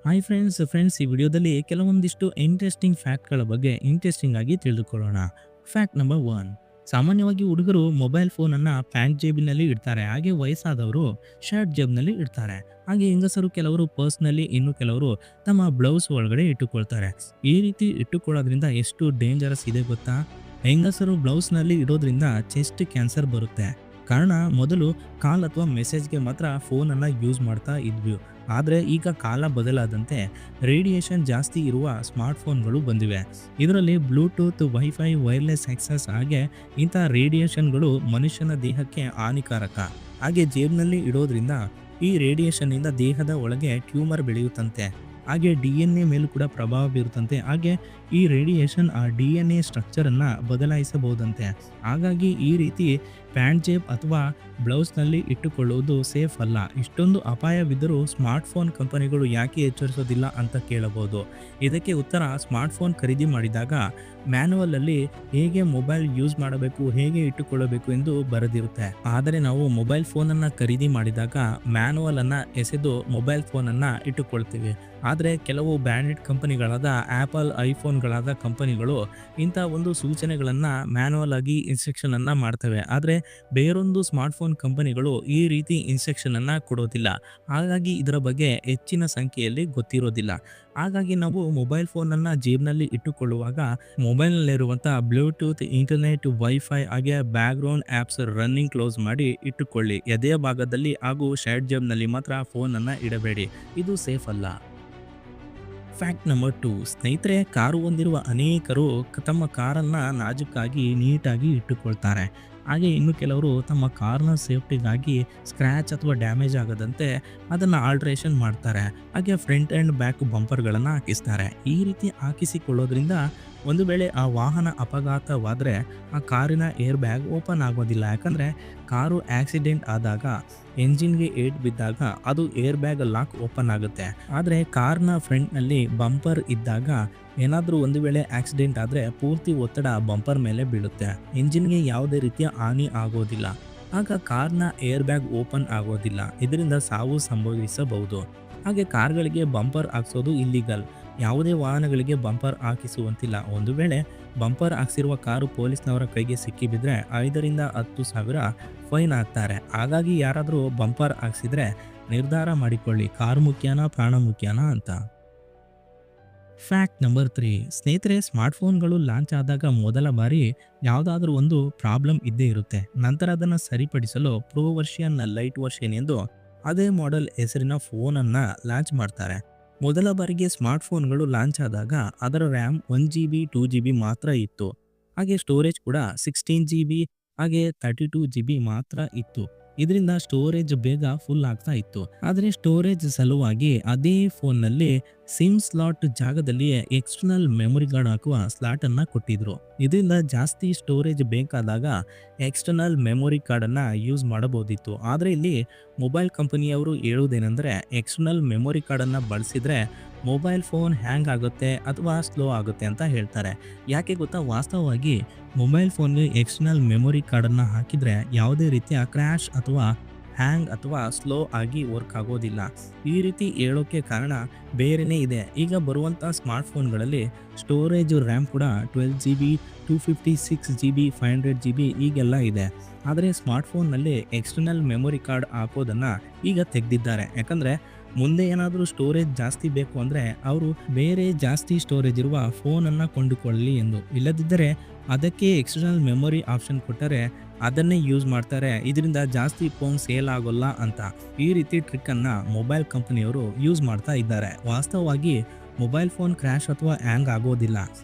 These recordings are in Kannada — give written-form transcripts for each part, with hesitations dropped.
ಹಾಯ್ ಫ್ರೆಂಡ್ಸ್ ಈ ವಿಡಿಯೋದಲ್ಲಿ ಕೆಲವೊಂದಿಷ್ಟು ಇಂಟ್ರೆಸ್ಟಿಂಗ್ ಫ್ಯಾಕ್ಟ್ಗಳ ಬಗ್ಗೆ ಇಂಟ್ರೆಸ್ಟಿಂಗ್ ಆಗಿ ತಿಳಿದುಕೊಳ್ಳೋಣ. Fact number 1. ಸಾಮಾನ್ಯವಾಗಿ ಹುಡುಗರು ಮೊಬೈಲ್ ಫೋನನ್ನು ಪ್ಯಾಂಟ್ ಜೇಬಿನಲ್ಲಿ ಇಡ್ತಾರೆ, ಹಾಗೆ ವಯಸ್ಸಾದವರು ಶರ್ಟ್ ಜೇಬ್ನಲ್ಲಿ ಇಡ್ತಾರೆ. ಹಾಗೆ ಹೆಂಗಸರು ಕೆಲವರು ಪರ್ಸ್ನಲ್ಲಿ, ಇನ್ನು ಕೆಲವರು ತಮ್ಮ ಬ್ಲೌಸ್ ಒಳಗಡೆ ಇಟ್ಟುಕೊಳ್ತಾರೆ. ಈ ರೀತಿ ಇಟ್ಟುಕೊಳ್ಳೋದ್ರಿಂದ ಎಷ್ಟು ಡೇಂಜರಸ್ ಇದೆ ಗೊತ್ತಾ? ಹೆಂಗಸರು ಬ್ಲೌಸ್ನಲ್ಲಿ ಇಡೋದ್ರಿಂದ ಚೆಸ್ಟ್ ಕ್ಯಾನ್ಸರ್ ಬರುತ್ತೆ. ಕಾರಣ, ಮೊದಲು ಕಾಲ್ ಅಥವಾ ಮೆಸೇಜ್ಗೆ ಮಾತ್ರ ಫೋನನ್ನು ಯೂಸ್ ಮಾಡ್ತಾ ಇದ್ವಿ. ಆದರೆ ಈಗ ಕಾಲ ಬದಲಾದಂತೆ ರೇಡಿಯೇಷನ್ ಜಾಸ್ತಿ ಇರುವ ಸ್ಮಾರ್ಟ್ಫೋನ್ಗಳು ಬಂದಿವೆ. ಇದರಲ್ಲಿ ಬ್ಲೂಟೂತ್, ವೈಫೈ, ವೈರ್ಲೆಸ್ ಆಕ್ಸೆಸ್ ಹಾಗೆ ಇಂಥ ರೇಡಿಯೇಷನ್ಗಳು ಮನುಷ್ಯನ ದೇಹಕ್ಕೆ ಹಾನಿಕಾರಕ. ಹಾಗೆ ಜೇಬ್ನಲ್ಲಿ ಇಡೋದ್ರಿಂದ ಈ ರೇಡಿಯೇಷನ್ನಿಂದ ದೇಹದ ಒಳಗೆ ಟ್ಯೂಮರ್ ಬೆಳೆಯುತ್ತಂತೆ. ಹಾಗೆ DNA ಮೇಲೂ ಕೂಡ ಪ್ರಭಾವ ಬೀರುತ್ತಂತೆ. ಹಾಗೆ ಈ ರೇಡಿಯೇಷನ್ ಆ DNA ಸ್ಟ್ರಕ್ಚರನ್ನು ಬದಲಾಯಿಸಬಹುದಂತೆ. ಹಾಗಾಗಿ ಈ ರೀತಿ ಪ್ಯಾಂಟ್ ಜೇಬ್ ಅಥವಾ ಬ್ಲೌಸ್ನಲ್ಲಿ ಇಟ್ಟುಕೊಳ್ಳುವುದು ಸೇಫ್ ಅಲ್ಲ. ಇಷ್ಟೊಂದು ಅಪಾಯವಿದ್ದರೂ ಸ್ಮಾರ್ಟ್ಫೋನ್ ಕಂಪನಿಗಳು ಯಾಕೆ ಎಚ್ಚರಿಸೋದಿಲ್ಲ ಅಂತ ಕೇಳಬಹುದು. ಇದಕ್ಕೆ ಉತ್ತರ, ಸ್ಮಾರ್ಟ್ಫೋನ್ ಖರೀದಿ ಮಾಡಿದಾಗ ಮ್ಯಾನುವಲಲ್ಲಿ ಹೇಗೆ ಮೊಬೈಲ್ ಯೂಸ್ ಮಾಡಬೇಕು, ಹೇಗೆ ಇಟ್ಟುಕೊಳ್ಳಬೇಕು ಎಂದು ಬರೆದಿರುತ್ತೆ. ಆದರೆ ನಾವು ಮೊಬೈಲ್ ಫೋನನ್ನು ಖರೀದಿ ಮಾಡಿದಾಗ ಮ್ಯಾನುವಲನ್ನು ಎಸೆದು ಮೊಬೈಲ್ ಫೋನನ್ನು ಇಟ್ಟುಕೊಳ್ತೀವಿ. ಆದರೆ ಕೆಲವು ಬ್ರ್ಯಾಂಡೆಡ್ ಕಂಪನಿಗಳಾದ ಆ್ಯಪಲ್, ಐಫೋನ್ಗಳಾದ ಕಂಪನಿಗಳು ಇಂಥ ಒಂದು ಸೂಚನೆಗಳನ್ನು ಮ್ಯಾನುವಲ್ ಆಗಿ ಇನ್ಸ್ಟ್ರಕ್ಷನನ್ನು ಮಾಡ್ತವೆ. ಆದರೆ ಬೇರೊಂದು ಸ್ಮಾರ್ಟ್ಫೋನ್ ಕಂಪನಿಗಳು ಈ ರೀತಿ ಇನ್ಸ್ಟ್ರಕ್ಷನನ್ನು ಕೊಡೋದಿಲ್ಲ. ಹಾಗಾಗಿ ಇದರ ಬಗ್ಗೆ ಹೆಚ್ಚಿನ ಸಂಖ್ಯೆಯಲ್ಲಿ ಗೊತ್ತಿರೋದಿಲ್ಲ. ಹಾಗಾಗಿ ನಾವು ಮೊಬೈಲ್ ಫೋನನ್ನು ಜೇಬ್ನಲ್ಲಿ ಇಟ್ಟುಕೊಳ್ಳುವಾಗ ಮೊಬೈಲ್ನಲ್ಲಿರುವಂಥ ಬ್ಲೂಟೂತ್, ಇಂಟರ್ನೆಟ್, ವೈಫೈ ಹಾಗೆ ಬ್ಯಾಕ್ಗ್ರೌಂಡ್ ಆ್ಯಪ್ಸ್ ರನ್ನಿಂಗ್ ಕ್ಲೋಸ್ ಮಾಡಿ ಇಟ್ಟುಕೊಳ್ಳಿ. ಎದೆಯ ಭಾಗದಲ್ಲಿ ಹಾಗೂ ಶರ್ಟ್ ಜೇಬ್ನಲ್ಲಿ ಮಾತ್ರ ಫೋನನ್ನು ಇಡಬೇಡಿ. ಇದು ಸೇಫ್ ಅಲ್ಲ. Fact number 2. ಸ್ನೇಹಿತರೆ, ಕಾರು ಹೊಂದಿರುವ ಅನೇಕರು ತಮ್ಮ ಕಾರನ್ನು ನಾಜೂಕಾಗಿ ನೀಟಾಗಿ ಇಟ್ಟುಕೊಳ್ತಾರೆ. ಹಾಗೆ ಇನ್ನು ಕೆಲವರು ತಮ್ಮ ಕಾರ್ನ ಸೇಫ್ಟಿಗಾಗಿ ಸ್ಕ್ರ್ಯಾಚ್ ಅಥವಾ ಡ್ಯಾಮೇಜ್ ಆಗದಂತೆ ಅದನ್ನು ಆಲ್ಟ್ರೇಷನ್ ಮಾಡ್ತಾರೆ. ಹಾಗೆ ಫ್ರಂಟ್ ಆ್ಯಂಡ್ ಬ್ಯಾಕ್ ಬಂಪರ್ಗಳನ್ನು ಹಾಕಿಸ್ತಾರೆ. ಈ ರೀತಿ ಹಾಕಿಸಿಕೊಳ್ಳೋದ್ರಿಂದ ಒಂದು ವೇಳೆ ಆ ವಾಹನ ಅಪಘಾತವಾದರೆ ಆ ಕಾರಿನ ಏರ್ ಬ್ಯಾಗ್ ಓಪನ್ ಆಗೋದಿಲ್ಲ. ಯಾಕಂದರೆ ಕಾರು ಆಕ್ಸಿಡೆಂಟ್ ಆದಾಗ ಎಂಜಿನ್ಗೆ ಏಟ್ ಬಿದ್ದಾಗ ಅದು ಏರ್ ಬ್ಯಾಗ್ ಲಾಕ್ ಓಪನ್ ಆಗುತ್ತೆ. ಆದರೆ ಕಾರ್ನ ಫ್ರಂಟ್ನಲ್ಲಿ ಬಂಪರ್ ಇದ್ದಾಗ ಏನಾದರೂ ಒಂದು ವೇಳೆ ಆಕ್ಸಿಡೆಂಟ್ ಆದರೆ ಪೂರ್ತಿ ಒತ್ತಡ ಬಂಪರ್ ಮೇಲೆ ಬೀಳುತ್ತೆ. ಎಂಜಿನ್ಗೆ ಯಾವುದೇ ರೀತಿಯ ಹಾನಿ ಆಗೋದಿಲ್ಲ. ಆಗ ಕಾರ್ನ ಏರ್ ಬ್ಯಾಗ್ ಓಪನ್ ಆಗೋದಿಲ್ಲ. ಇದರಿಂದ ಸಾವು ಸಂಭವಿಸಬಹುದು. ಹಾಗೆ ಕಾರ್ಗಳಿಗೆ ಬಂಪರ್ ಹಾಕ್ಸೋದು ಇಲ್ಲಿಗಲ್. ಯಾವುದೇ ವಾಹನಗಳಿಗೆ ಬಂಪರ್ ಹಾಕಿಸುವಂತಿಲ್ಲ. ಒಂದು ವೇಳೆ ಬಂಪರ್ ಹಾಕ್ಸಿರುವ ಕಾರು ಪೊಲೀಸ್ನವರ ಕೈಗೆ ಸಿಕ್ಕಿಬಿದ್ರೆ 5,000 to 10,000 ಫೈನ್ ಹಾಕ್ತಾರೆ. ಹಾಗಾಗಿ ಯಾರಾದರೂ ಬಂಪರ್ ಹಾಕ್ಸಿದ್ರೆ ನಿರ್ಧಾರ ಮಾಡಿಕೊಳ್ಳಿ, ಕಾರು ಮುಖ್ಯನಾ ಪ್ರಾಣ ಮುಖ್ಯನಾ ಅಂತ. Fact number 3. ಸ್ನೇಹಿತರೆ, ಸ್ಮಾರ್ಟ್ಫೋನ್ಗಳು ಲಾಂಚ್ ಆದಾಗ ಮೊದಲ ಬಾರಿ ಯಾವುದಾದ್ರೂ ಒಂದು ಪ್ರಾಬ್ಲಮ್ ಇದ್ದೇ ಇರುತ್ತೆ. ನಂತರ ಅದನ್ನು ಸರಿಪಡಿಸಲು ಪ್ರೋ ವರ್ಷನ್, ಲೈಟ್ ವರ್ಷನ್ ಎಂದು ಅದೇ ಮಾಡೆಲ್ ಹೆಸರಿನ ಫೋನನ್ನು ಲಾಂಚ್ ಮಾಡ್ತಾರೆ. ಮೊದಲ ಬಾರಿಗೆ ಸ್ಮಾರ್ಟ್ಫೋನ್ಗಳು ಲಾಂಚ್ ಆದಾಗ ಅದರ ರ್ಯಾಮ್ 1 GB 2 GB ಮಾತ್ರ ಇತ್ತು. ಹಾಗೆ ಸ್ಟೋರೇಜ್ ಕೂಡ 16 GB ಹಾಗೆ 32 GB ಮಾತ್ರ ಇತ್ತು. ಇದರಿಂದ ಸ್ಟೋರೇಜ್ ಬೇಗ ಫುಲ್ ಆಗ್ತಾ ಇತ್ತು. ಆದರೆ ಸ್ಟೋರೇಜ್ ಸಲುವಾಗಿ ಅದೇ ಫೋನ್ನಲ್ಲಿ ಸಿಮ್ ಸ್ಲಾಟ್ ಜಾಗದಲ್ಲಿ ಎಕ್ಸ್ಟರ್ನಲ್ ಮೆಮೊರಿ ಕಾರ್ಡ್ ಹಾಕುವ ಸ್ಲಾಟನ್ನು ಕೊಟ್ಟಿದ್ರು. ಇದರಿಂದ ಜಾಸ್ತಿ ಸ್ಟೋರೇಜ್ ಬೇಕಾದಾಗ ಎಕ್ಸ್ಟರ್ನಲ್ ಮೆಮೊರಿ ಕಾರ್ಡನ್ನು ಯೂಸ್ ಮಾಡಬಹುದಿತ್ತು. ಆದರೆ ಇಲ್ಲಿ ಮೊಬೈಲ್ ಕಂಪನಿಯವರು ಹೇಳುವುದೇನೆಂದರೆ, ಎಕ್ಸ್ಟರ್ನಲ್ ಮೆಮೊರಿ ಕಾರ್ಡನ್ನು ಬಳಸಿದರೆ ಮೊಬೈಲ್ ಫೋನ್ ಹ್ಯಾಂಗ್ ಆಗುತ್ತೆ ಅಥವಾ ಸ್ಲೋ ಆಗುತ್ತೆ ಅಂತ ಹೇಳ್ತಾರೆ. ಯಾಕೆ ಗೊತ್ತಾ? ವಾಸ್ತವವಾಗಿ ಮೊಬೈಲ್ ಫೋನ್ಗೆ ಎಕ್ಸ್ಟರ್ನಲ್ ಮೆಮೊರಿ ಕಾರ್ಡನ್ನು ಹಾಕಿದರೆ ಯಾವುದೇ ರೀತಿಯ ಕ್ರ್ಯಾಶ್ ಅಥವಾ ಹ್ಯಾಂಗ್ ಅಥವಾ ಸ್ಲೋ ಆಗಿ ವರ್ಕ್ ಆಗೋದಿಲ್ಲ. ಈ ರೀತಿ ಹೇಳೋಕ್ಕೆ ಕಾರಣ ಬೇರೆಯೇ ಇದೆ. ಈಗ ಬರುವಂಥ ಸ್ಮಾರ್ಟ್ಫೋನ್ಗಳಲ್ಲಿ ಸ್ಟೋರೇಜ್ ರ್ಯಾಮ್ ಕೂಡ 12 GB 256 GB 500 GB ಹೀಗೆಲ್ಲ ಇದೆ. ಆದರೆ ಸ್ಮಾರ್ಟ್ಫೋನ್ನಲ್ಲಿ ಎಕ್ಸ್ಟರ್ನಲ್ ಮೆಮೊರಿ ಕಾರ್ಡ್ ಹಾಕೋದನ್ನು ಈಗ ತೆಗೆದಿದ್ದಾರೆ. ಯಾಕಂದರೆ ಮುಂದೆ ಏನಾದರೂ ಸ್ಟೋರೇಜ್ ಜಾಸ್ತಿ ಬೇಕು ಅಂದರೆ ಅವರು ಬೇರೆ ಜಾಸ್ತಿ ಸ್ಟೋರೇಜ್ ಇರುವ ಫೋನನ್ನು ಕೊಂಡುಕೊಳ್ಳಲಿ ಎಂದು. ಇಲ್ಲದಿದ್ದರೆ ಅದಕ್ಕೆ ಎಕ್ಸ್ಟರ್ನಲ್ ಮೆಮೊರಿ ಆಪ್ಷನ್ ಕೊಟ್ಟರೆ ಅದನ್ನೇ ಯೂಸ್ ಮಾಡ್ತಾರೆ. ಇದರಿಂದ ಜಾಸ್ತಿ ಫೋನ್ ಸೇಲ್ ಆಗೋಲ್ಲ ಅಂತ ಈ ರೀತಿ ಟ್ರಿಕ್ಕನ್ನು ಮೊಬೈಲ್ ಕಂಪನಿಯವರು ಯೂಸ್ ಮಾಡ್ತಾ ಇದ್ದಾರೆ. ವಾಸ್ತವವಾಗಿ ಮೊಬೈಲ್ ಫೋನ್ ಕ್ರ್ಯಾಶ್ ಅಥವಾ ಹ್ಯಾಂಗ್ ಆಗೋದಿಲ್ಲ.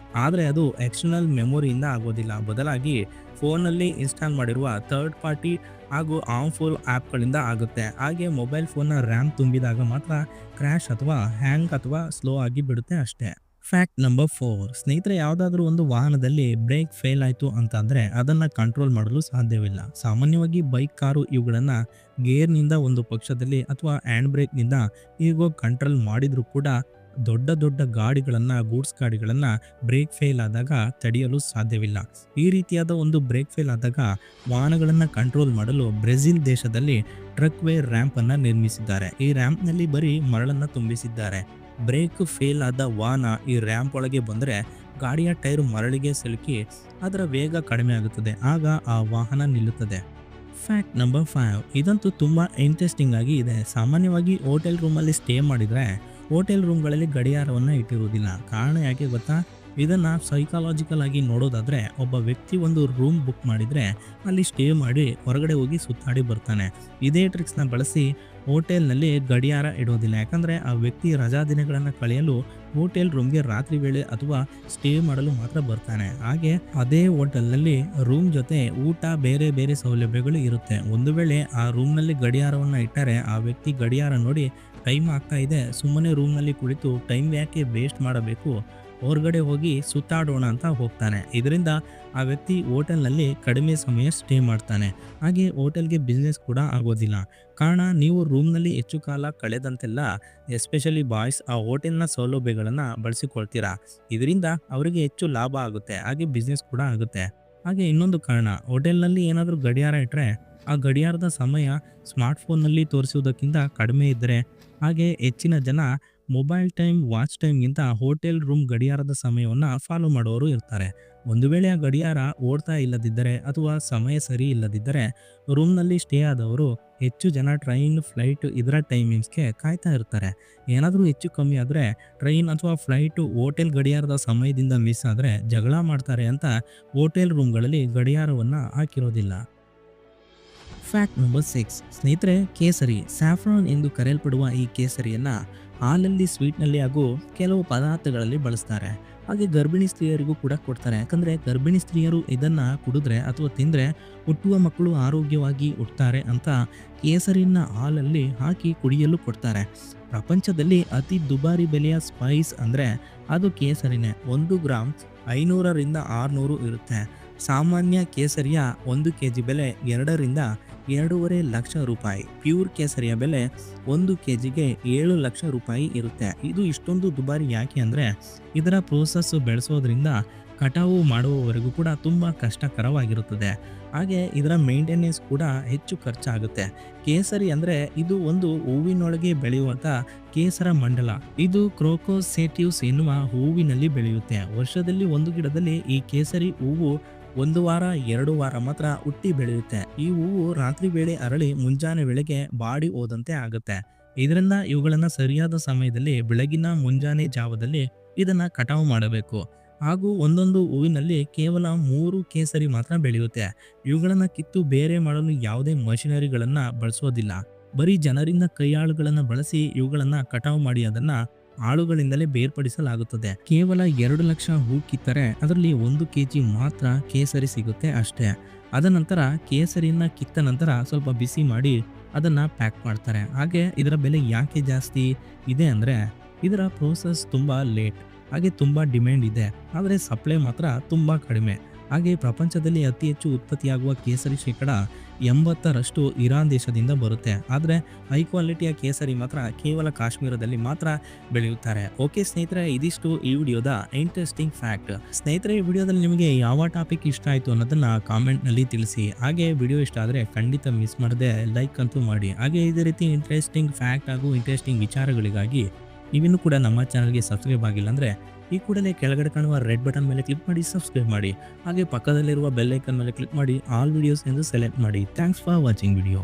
ಆದರೆ ಅದು ಎಕ್ಸ್ಟರ್ನಲ್ ಮೆಮೊರಿಯಿಂದ ಆಗೋದಿಲ್ಲ. ಬದಲಾಗಿ ಫೋನಲ್ಲಿ ಇನ್ಸ್ಟಾಲ್ ಮಾಡಿರುವ ಥರ್ಡ್ ಪಾರ್ಟಿ ಹಾಗೂ ಹಾರ್ಮ್ಫುಲ್ ಆ್ಯಪ್ಗಳಿಂದ ಆಗುತ್ತೆ. ಹಾಗೆ ಮೊಬೈಲ್ ಫೋನ್ನ ರ್ಯಾಮ್ ತುಂಬಿದಾಗ ಮಾತ್ರ ಕ್ರ್ಯಾಶ್ ಅಥವಾ ಹ್ಯಾಂಗ್ ಅಥವಾ ಸ್ಲೋ ಆಗಿ ಬಿಡುತ್ತೆ ಅಷ್ಟೇ. Fact number 4. ಸ್ನೇಹಿತರೆ, ಯಾವುದಾದ್ರೂ ಒಂದು ವಾಹನದಲ್ಲಿ ಬ್ರೇಕ್ ಫೇಲ್ ಆಯಿತು ಅಂತಂದರೆ ಅದನ್ನು ಕಂಟ್ರೋಲ್ ಮಾಡಲು ಸಾಧ್ಯವಿಲ್ಲ. ಸಾಮಾನ್ಯವಾಗಿ ಬೈಕ್, ಕಾರು ಇವುಗಳನ್ನು ಗೇರ್ನಿಂದ ಒಂದು ಪಕ್ಷದಲ್ಲಿ ಅಥವಾ ಹ್ಯಾಂಡ್ ಬ್ರೇಕ್ನಿಂದ ಹೀಗೋ ಕಂಟ್ರೋಲ್ ಮಾಡಿದರೂ ಕೂಡ ದೊಡ್ಡ ದೊಡ್ಡ ಗಾಡಿಗಳನ್ನು, ಗೂಡ್ಸ್ ಗಾಡಿಗಳನ್ನು ಬ್ರೇಕ್ ಫೇಲ್ ಆದಾಗ ತಡೆಯಲು ಸಾಧ್ಯವಿಲ್ಲ. ಈ ರೀತಿಯಾದ ಒಂದು ಬ್ರೇಕ್ ಫೇಲ್ ಆದಾಗ ವಾಹನಗಳನ್ನು ಕಂಟ್ರೋಲ್ ಮಾಡಲು ಬ್ರೆಜಿಲ್ ದೇಶದಲ್ಲಿ ಟ್ರಕ್ ವೇ ರ್ಯಾಂಪ್ ಅನ್ನು ನಿರ್ಮಿಸಿದ್ದಾರೆ. ಈ ರ್ಯಾಂಪ್ನಲ್ಲಿ ಬರೀ ಮರಳನ್ನು ತುಂಬಿಸಿದ್ದಾರೆ. ಬ್ರೇಕ್ ಫೇಲ್ ಆದ ವಾಹನ ಈ ರ್ಯಾಂಪ್ ಒಳಗೆ ಬಂದರೆ ಗಾಡಿಯ ಟೈರ್ ಮರಳಿಗೆ ಸಿಲುಕಿ ಅದರ ವೇಗ ಕಡಿಮೆ ಆಗುತ್ತದೆ. ಆಗ ಆ ವಾಹನ ನಿಲ್ಲುತ್ತದೆ. ಫ್ಯಾಕ್ಟ್ ನಂಬರ್ 5, ಇದಂತೂ ತುಂಬ ಇಂಟ್ರೆಸ್ಟಿಂಗ್ ಆಗಿ ಇದೆ. ಸಾಮಾನ್ಯವಾಗಿ ಹೋಟೆಲ್ ರೂಮಲ್ಲಿ ಸ್ಟೇ ಮಾಡಿದರೆ ಹೋಟೆಲ್ ರೂಮ್ಗಳಲ್ಲಿ ಗಡಿಯಾರವನ್ನು ಇಟ್ಟಿರುವುದಿಲ್ಲ. ಕಾರಣ ಯಾಕೆ ಗೊತ್ತಾ? ಇದನ್ನು ಸೈಕಾಲಜಿಕಲ್ ಆಗಿ ನೋಡೋದಾದರೆ, ಒಬ್ಬ ವ್ಯಕ್ತಿ ಒಂದು ರೂಮ್ ಬುಕ್ ಮಾಡಿದರೆ ಅಲ್ಲಿ ಸ್ಟೇ ಮಾಡಿ ಹೊರಗಡೆ ಹೋಗಿ ಸುತ್ತಾಡಿ ಬರ್ತಾನೆ. ಇದೇ ಟ್ರಿಕ್ಸ್ನ ಬಳಸಿ ಹೋಟೆಲ್ನಲ್ಲಿ ಗಡಿಯಾರ ಇಡೋದಿಲ್ಲ. ಯಾಕಂದರೆ ಆ ವ್ಯಕ್ತಿ ರಜಾ ದಿನಗಳನ್ನು ಕಳೆಯಲು ಹೋಟೆಲ್ ರೂಮ್ಗೆ ರಾತ್ರಿ ವೇಳೆ ಅಥವಾ ಸ್ಟೇ ಮಾಡಲು ಮಾತ್ರ ಬರ್ತಾನೆ. ಹಾಗೆ ಅದೇ ಹೋಟೆಲ್ನಲ್ಲಿ ರೂಮ್ ಜೊತೆ ಊಟ ಬೇರೆ ಬೇರೆ ಸೌಲಭ್ಯಗಳು ಇರುತ್ತೆ. ಒಂದು ವೇಳೆ ಆ ರೂಮ್ನಲ್ಲಿ ಗಡಿಯಾರವನ್ನು ಇಟ್ಟರೆ ಆ ವ್ಯಕ್ತಿ ಗಡಿಯಾರ ನೋಡಿ ಟೈಮ್ ಆಗ್ತಾ ಇದೆ, ಸುಮ್ಮನೆ ರೂಮ್ನಲ್ಲಿ ಕುಳಿತು ಟೈಮ್ ಯಾಕೆ ವೇಸ್ಟ್ ಮಾಡಬೇಕು, ಹೊರಗಡೆ ಹೋಗಿ ಸುತ್ತಾಡೋಣ ಅಂತ ಹೋಗ್ತಾನೆ. ಇದರಿಂದ ಆ ವ್ಯಕ್ತಿ ಹೋಟೆಲ್ನಲ್ಲಿ ಕಡಿಮೆ ಸಮಯ ಸ್ಟೇ ಮಾಡ್ತಾನೆ. ಹಾಗೆ ಹೋಟೆಲ್ಗೆ ಬಿಸ್ನೆಸ್ ಕೂಡ ಆಗೋದಿಲ್ಲ. ಕಾರಣ, ನೀವು ರೂಮ್ನಲ್ಲಿ ಹೆಚ್ಚು ಕಾಲ ಕಳೆದಂತೆಲ್ಲ ಎಸ್ಪೆಷಲಿ ಬಾಯ್ಸ್ ಆ ಹೋಟೆಲ್ನ ಸೌಲಭ್ಯಗಳನ್ನು ಬಳಸಿಕೊಳ್ತೀರಾ. ಇದರಿಂದ ಅವರಿಗೆ ಹೆಚ್ಚು ಲಾಭ ಆಗುತ್ತೆ, ಹಾಗೆ ಬಿಸ್ನೆಸ್ ಕೂಡ ಆಗುತ್ತೆ. ಹಾಗೆ ಇನ್ನೊಂದು ಕಾರಣ, ಹೋಟೆಲ್ನಲ್ಲಿ ಏನಾದರೂ ಗಡಿಯಾರ ಇಟ್ಟರೆ ಆ ಗಡಿಯಾರದ ಸಮಯ ಸ್ಮಾರ್ಟ್ಫೋನ್ನಲ್ಲಿ ತೋರಿಸುವುದಕ್ಕಿಂತ ಕಡಿಮೆ ಇದ್ದರೆ, ಹಾಗೆ ಹೆಚ್ಚಿನ ಜನ ಮೊಬೈಲ್ ಟೈಮ್, ವಾಚ್ ಟೈಮ್ಗಿಂತ ಹೋಟೆಲ್ ರೂಮ್ ಗಡಿಯಾರದ ಸಮಯವನ್ನು ಫಾಲೋ ಮಾಡೋರು ಇರ್ತಾರೆ. ಒಂದು ವೇಳೆ ಆ ಗಡಿಯಾರ ಓಡ್ತಾ ಇಲ್ಲದಿದ್ದರೆ ಅಥವಾ ಸಮಯ ಸರಿ ಇಲ್ಲದಿದ್ದರೆ ರೂಮ್ನಲ್ಲಿ ಸ್ಟೇ ಆದವರು ಹೆಚ್ಚು ಜನ ಟ್ರೈನ್, ಫ್ಲೈಟ್ ಇದರ ಟೈಮಿಂಗ್ಸ್ಗೆ ಕಾಯ್ತಾ ಇರ್ತಾರೆ. ಏನಾದರೂ ಹೆಚ್ಚು ಕಮ್ಮಿ ಆದರೆ ಟ್ರೈನ್ ಅಥವಾ ಫ್ಲೈಟು ಹೋಟೆಲ್ ಗಡಿಯಾರದ ಸಮಯದಿಂದ ಮಿಸ್ ಆದರೆ ಜಗಳ ಮಾಡ್ತಾರೆ ಅಂತ ಹೋಟೆಲ್ ರೂಮ್ಗಳಲ್ಲಿ ಗಡಿಯಾರವನ್ನು ಹಾಕಿರೋದಿಲ್ಲ. ಫ್ಯಾಕ್ಟ್ ನಂಬರ್ 6, ಸ್ನೇಹಿತರೆ, ಕೇಸರಿ ಸ್ಯಾಫ್ರಾನ್ ಎಂದು ಕರೆಯಲ್ಪಡುವ ಈ ಕೇಸರಿಯನ್ನು ಹಾಲಲ್ಲಿ, ಸ್ವೀಟ್ನಲ್ಲಿ ಹಾಗೂ ಕೆಲವು ಪದಾರ್ಥಗಳಲ್ಲಿ ಬಳಸ್ತಾರೆ. ಹಾಗೆ ಗರ್ಭಿಣಿ ಸ್ತ್ರೀಯರಿಗೂ ಕೂಡ ಕೊಡ್ತಾರೆ. ಯಾಕಂದರೆ ಗರ್ಭಿಣಿ ಸ್ತ್ರೀಯರು ಇದನ್ನು ಕುಡಿದ್ರೆ ಅಥವಾ ತಿಂದರೆ ಹುಟ್ಟುವ ಮಕ್ಕಳು ಆರೋಗ್ಯವಾಗಿ ಹುಟ್ಟುತ್ತಾರೆ ಅಂತ ಕೇಸರಿನ ಹಾಲಲ್ಲಿ ಹಾಕಿ ಕುಡಿಯಲು ಕೊಡ್ತಾರೆ. ಪ್ರಪಂಚದಲ್ಲಿ ಅತಿ ದುಬಾರಿ ಬೆಲೆಯ ಸ್ಪೈಸ್ ಅಂದರೆ ಅದು ಕೇಸರಿನೇ. 1 ಗ್ರಾಮ್ 500ರಿಂದ 600 ಇರುತ್ತೆ. ಸಾಮಾನ್ಯ ಕೇಸರಿಯ 1 kg ಬೆಲೆ 2ರಿಂದ 2.5 ಲಕ್ಷ ರೂಪಾಯಿ. ಪ್ಯೂರ್ ಕೇಸರಿಯ ಬೆಲೆ 1 kgಗೆ 7 ಲಕ್ಷ ರೂಪಾಯಿ ಇರುತ್ತೆ. ಇದು ಇಷ್ಟೊಂದು ದುಬಾರಿ ಯಾಕೆ ಅಂದರೆ ಇದರ ಪ್ರೋಸೆಸ್ ಬೆಳೆಸೋದ್ರಿಂದ ಕಟಾವು ಮಾಡುವವರೆಗೂ ಕೂಡ ತುಂಬ ಕಷ್ಟಕರವಾಗಿರುತ್ತದೆ. ಹಾಗೆ ಇದರ ಮೇಂಟೆನೆನ್ಸ್ ಕೂಡ ಹೆಚ್ಚು ಖರ್ಚಾಗುತ್ತೆ. ಕೇಸರಿ ಅಂದರೆ ಇದು ಒಂದು ಹೂವಿನೊಳಗೆ ಬೆಳೆಯುವಂಥ ಕೇಸರ ಮಂಡಲ. ಇದು ಕ್ರೋಕೋಸೇಟಿವ್ಸ್ ಎನ್ನುವ ಹೂವಿನಲ್ಲಿ ಬೆಳೆಯುತ್ತೆ. ವರ್ಷದಲ್ಲಿ ಒಂದು ಗಿಡದಲ್ಲಿ ಈ ಕೇಸರಿ ಹೂವು 1 ವಾರ 2 ವಾರ ಮಾತ್ರ ಹುಟ್ಟಿ ಬೆಳೆಯುತ್ತೆ. ಈ ಹೂವು ರಾತ್ರಿ ವೇಳೆ ಅರಳಿ ಮುಂಜಾನೆ ವೇಳೆಗೆ ಬಾಡಿ ಹೋದಂತೆ ಆಗುತ್ತೆ. ಇದರಿಂದ ಇವುಗಳನ್ನು ಸರಿಯಾದ ಸಮಯದಲ್ಲಿ ಬೆಳಗಿನ ಮುಂಜಾನೆ ಜಾವದಲ್ಲಿ ಇದನ್ನು ಕಟಾವು ಮಾಡಬೇಕು. ಹಾಗೂ ಒಂದೊಂದು ಹೂವಿನಲ್ಲಿ ಕೇವಲ 3 ಕೇಸರಿ ಮಾತ್ರ ಬೆಳೆಯುತ್ತೆ. ಇವುಗಳನ್ನು ಕಿತ್ತು ಬೇರೆ ಮಾಡಲು ಯಾವುದೇ ಮಷಿನರಿಗಳನ್ನು ಬಳಸೋದಿಲ್ಲ. ಬರೀ ಜನರಿಂದ ಕೈಯಾಳುಗಳನ್ನು ಬಳಸಿ ಇವುಗಳನ್ನು ಕಟಾವು ಮಾಡಿ ಅದನ್ನು ಆಳುಗಳಿಂದಲೇ ಬೇರ್ಪಡಿಸಲಾಗುತ್ತದೆ. ಕೇವಲ 2 ಲಕ್ಷ ಹೂ ಕಿತ್ತರೆ ಅದರಲ್ಲಿ 1 kg ಮಾತ್ರ ಕೇಸರಿ ಸಿಗುತ್ತೆ ಅಷ್ಟೇ. ಅದ ನಂತರ ಕೇಸರಿಯನ್ನು ಕಿತ್ತ ನಂತರ ಸ್ವಲ್ಪ ಬಿಸಿ ಮಾಡಿ ಅದನ್ನು ಪ್ಯಾಕ್ ಮಾಡ್ತಾರೆ. ಹಾಗೆ ಇದರ ಬೆಲೆ ಯಾಕೆ ಜಾಸ್ತಿ ಇದೆ ಅಂದರೆ ಇದರ ಪ್ರೋಸೆಸ್ ತುಂಬ ಲೇಟ್, ಹಾಗೆ ತುಂಬ ಡಿಮ್ಯಾಂಡ್ ಇದೆ, ಆದರೆ ಸಪ್ಲೈ ಮಾತ್ರ ತುಂಬ ಕಡಿಮೆ. ಹಾಗೆ ಪ್ರಪಂಚದಲ್ಲಿ ಅತಿ ಹೆಚ್ಚು ಉತ್ಪತ್ತಿಯಾಗುವ ಕೇಸರಿ ಶೇಕಡ 80ರಷ್ಟು ಇರಾನ್ ದೇಶದಿಂದ ಬರುತ್ತೆ. ಆದರೆ ಹೈ ಕ್ವಾಲಿಟಿಯ ಕೇಸರಿ ಮಾತ್ರ ಕೇವಲ ಕಾಶ್ಮೀರದಲ್ಲಿ ಮಾತ್ರ ಬೆಳೆಯುತ್ತಾರೆ. ಓಕೆ ಸ್ನೇಹಿತರೆ, ಇದಿಷ್ಟು ಈ ವಿಡಿಯೋದ ಇಂಟ್ರೆಸ್ಟಿಂಗ್ ಫ್ಯಾಕ್ಟ್. ಸ್ನೇಹಿತರೆ, ಈ ವಿಡಿಯೋದಲ್ಲಿ ನಿಮಗೆ ಯಾವ ಟಾಪಿಕ್ ಇಷ್ಟ ಆಯಿತು ಅನ್ನೋದನ್ನು ಕಾಮೆಂಟ್ನಲ್ಲಿ ತಿಳಿಸಿ. ಹಾಗೆ ವಿಡಿಯೋ ಇಷ್ಟ ಆದರೆ ಖಂಡಿತ ಮಿಸ್ ಮಾಡದೆ ಲೈಕ್ ಅಂತೂ ಮಾಡಿ. ಹಾಗೆ ಇದೇ ರೀತಿ ಇಂಟ್ರೆಸ್ಟಿಂಗ್ ಫ್ಯಾಕ್ಟ್ ಹಾಗೂ ಇಂಟ್ರೆಸ್ಟಿಂಗ್ ವಿಚಾರಗಳಿಗಾಗಿ ನೀವಿನ್ನೂ ಕೂಡ ನಮ್ಮ ಚಾನಲ್ಗೆ ಸಬ್ಸ್ಕ್ರೈಬ್ ಆಗಿಲ್ಲ ಅಂದರೆ ಈ ಕೂಡಲೇ ಕೆಳಗಡೆ ಕಾಣುವ ರೆಡ್ ಬಟನ್ ಮೇಲೆ ಕ್ಲಿಕ್ ಮಾಡಿ ಸಬ್ಸ್ಕ್ರೈಬ್ ಮಾಡಿ. ಹಾಗೆ ಪಕ್ಕದಲ್ಲಿರುವ ಬೆಲ್ ಐಕನ್ ಮೇಲೆ ಕ್ಲಿಕ್ ಮಾಡಿ ಆಲ್ ವಿಡಿಯೋಸ್ ಎಂದು ಸೆಲೆಕ್ಟ್ ಮಾಡಿ. Thanks for watching video.